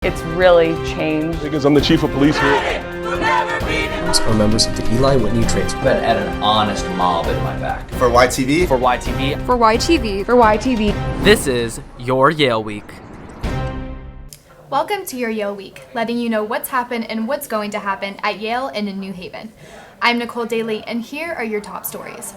it's really changed. Because I'm the chief of police here. Are members of the Eli Whitney Trains. But at an honest mob at my back. For YTV. For YTV. For YTV. For YTV. This is your Yale Week. Welcome to your Yale Week, letting you know what's happened and what's going to happen at Yale and in New Haven. I'm Nicole Daly, and here are your top stories.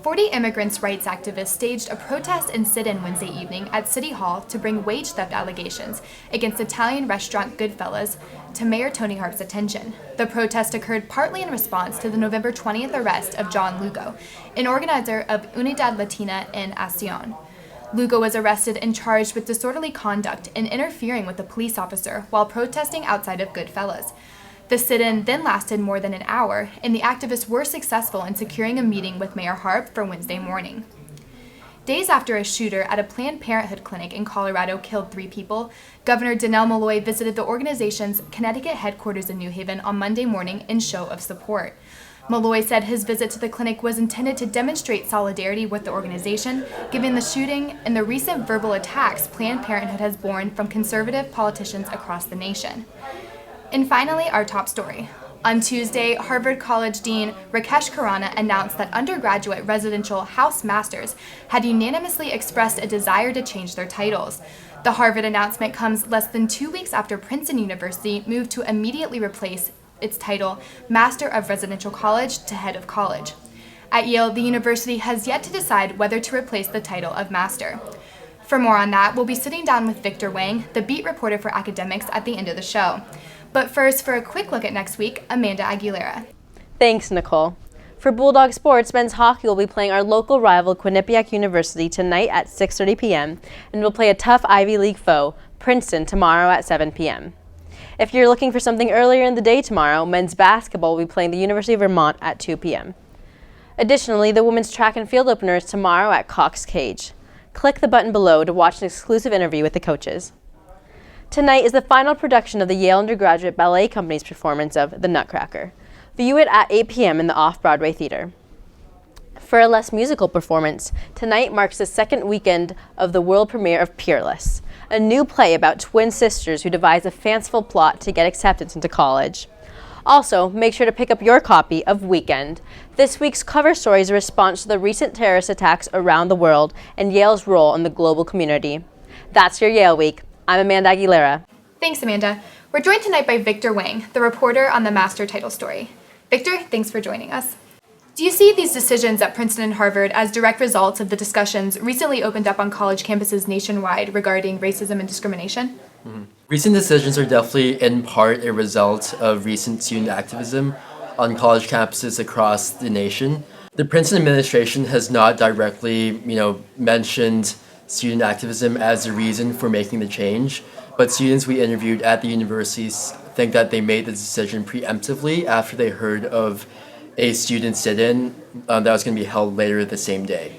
40 immigrants' rights activists staged a protest and sit-in Wednesday evening at City Hall to bring wage theft allegations against Italian restaurant Goodfellas to Mayor Tony Harp's attention. The protest occurred partly in response to the November 20th arrest of John Lugo, an organizer of Unidad Latina en Acción. Lugo was arrested and charged with disorderly conduct and interfering with a police officer while protesting outside of Goodfellas. The sit-in then lasted more than an hour, and the activists were successful in securing a meeting with Mayor Harp for Wednesday morning. Days after a shooter at a Planned Parenthood clinic in Colorado killed 3 people, Governor Malloy visited the organization's Connecticut headquarters in New Haven on Monday morning in show of support. Malloy said his visit to the clinic was intended to demonstrate solidarity with the organization, given the shooting and the recent verbal attacks Planned Parenthood has borne from conservative politicians across the nation. And finally, our top story. On Tuesday, Harvard College Dean Rakesh Khurana announced that undergraduate residential house masters had unanimously expressed a desire to change their titles. The Harvard announcement comes less than 2 weeks after Princeton University moved to immediately replace its title Master of Residential College to Head of College. At Yale, the university has yet to decide whether to replace the title of Master. For more on that, we'll be sitting down with Victor Wang, the beat reporter for academics, at the end of the show. But first, for a quick look at next week, Amanda Aguilera. Thanks, Nicole. For Bulldog Sports, men's hockey will be playing our local rival Quinnipiac University tonight at 6:30 p.m. and will play a tough Ivy League foe, Princeton, tomorrow at 7 p.m. If you're looking for something earlier in the day tomorrow, men's basketball will be playing the University of Vermont at 2 p.m. Additionally, the women's track and field opener is tomorrow at Cox Cage. Click the button below to watch an exclusive interview with the coaches. Tonight is the final production of the Yale Undergraduate Ballet Company's performance of The Nutcracker. View it at 8 p.m. in the Off-Broadway Theater. For a less musical performance, tonight marks the second weekend of the world premiere of Peerless, a new play about twin sisters who devise a fanciful plot to get acceptance into college. Also, make sure to pick up your copy of Weekend. This week's cover story is a response to the recent terrorist attacks around the world and Yale's role in the global community. That's your Yale Week. I'm Amanda Aguilera. Thanks, Amanda. We're joined tonight by Victor Wang, the reporter on the Master title story. Victor, thanks for joining us. Do you see these decisions at Princeton and Harvard as direct results of the discussions recently opened up on college campuses nationwide regarding racism and discrimination? Recent decisions are definitely in part a result of recent student activism on college campuses across the nation. The Princeton administration has not directly, mentioned student activism as a reason for making the change, but students we interviewed at the universities think that they made the decision preemptively after they heard of a student sit-in that was going to be held later the same day.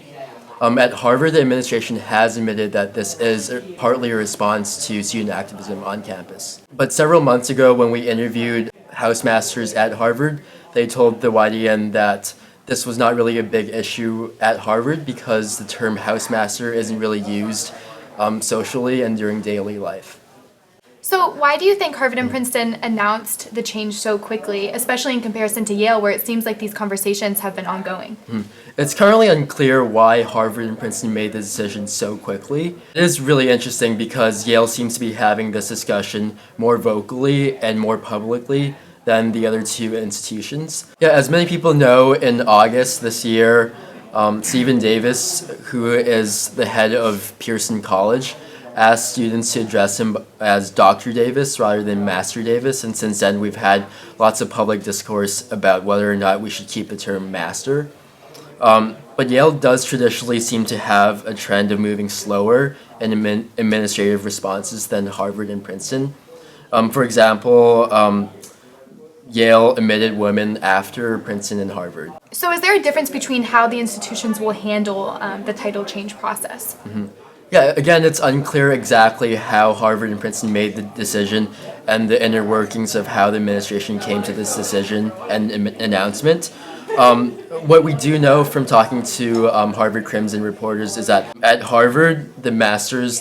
At Harvard, the administration has admitted that this is partly a response to student activism on campus. But several months ago, when we interviewed housemasters at Harvard, they told the YDN that this was not really a big issue at Harvard because the term housemaster isn't really used socially and during daily life. So why do you think Harvard and Princeton announced the change so quickly, especially in comparison to Yale, where it seems like these conversations have been ongoing? It's currently unclear why Harvard and Princeton made the decision so quickly. It is really interesting because Yale seems to be having this discussion more vocally and more publicly than the other two institutions. Yeah, as many people know, in August this year, Stephen Davis, who is the head of Pearson College, asked students to address him as Dr. Davis rather than Master Davis, and since then we've had lots of public discourse about whether or not we should keep the term Master. But Yale does traditionally seem to have a trend of moving slower in administrative responses than Harvard and Princeton. For example, Yale admitted women after Princeton and Harvard. So is there a difference between how the institutions will handle the title change process? Yeah, again, it's unclear exactly how Harvard and Princeton made the decision and the inner workings of how the administration came to this decision and announcement. What we do know from talking to Harvard Crimson reporters is that at Harvard, the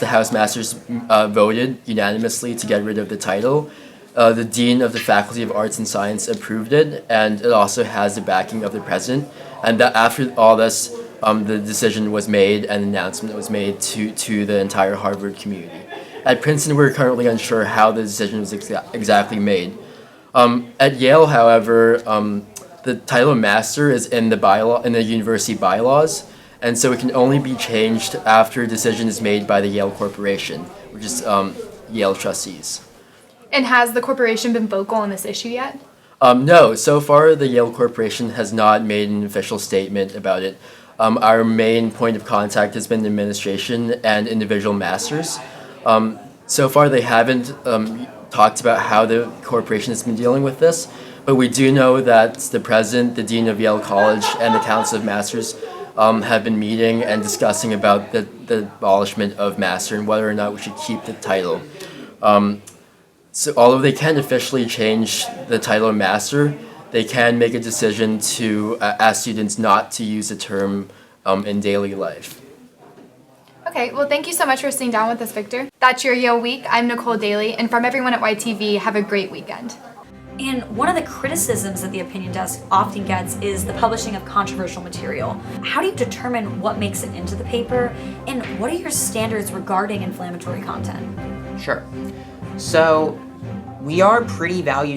House Masters voted unanimously to get rid of the title. The Dean of the Faculty of Arts and Science approved it, and it also has the backing of the president. And that after all this, the decision was made and an announcement was made to the entire Harvard community. At Princeton, we're currently unsure how the decision was exactly made. At Yale, however, the title of master is in the university bylaws, and so it can only be changed after a decision is made by the Yale Corporation, which is Yale trustees. And has the corporation been vocal on this issue yet? No, so far the Yale Corporation has not made an official statement about it. Our main point of contact has been the administration and individual masters. So far they haven't talked about how the corporation has been dealing with this, but we do know that the president, the dean of Yale College, and the Council of Masters have been meeting and discussing about the abolishment of master and whether or not we should keep the title. So although they can't officially change the title of master, they can make a decision to ask students not to use the term in daily life. Okay, well, thank you so much for sitting down with us, Victor. That's your Yale Week. I'm Nicole Daly, and from everyone at YTV, have a great weekend. And one of the criticisms that the opinion desk often gets is the publishing of controversial material. How do you determine what makes it into the paper, and what are your standards regarding inflammatory content? Sure. So we are pretty values